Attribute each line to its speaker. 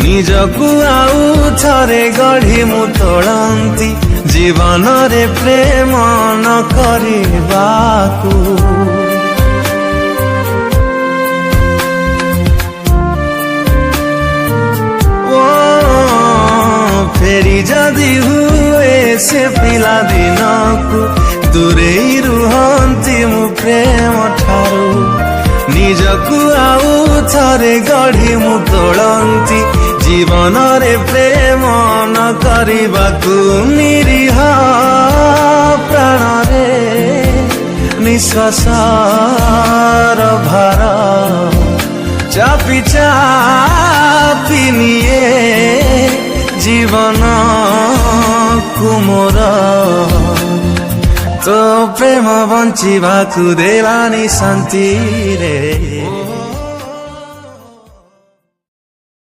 Speaker 1: ନିଜକୁ ଆଉ ଥରେ ଗଢି ମୁଁ ତୋଳନ୍ତି ଜୀବନରେ ପ୍ରେମ ନ କରିବାକୁ। फेरी जदि हुए से पिला दिनकु दूरेई रुहंती मु प्रेम ठारू निजकु आउ थरे गढ़ी मु तोलंती जीवन रे प्रेम न करबाकू निरीह प्राण रे निश्वासर भार चापी चापी निये जीवन कुमोर तो प्रेम बंचिबाकू देलानी शांति रे।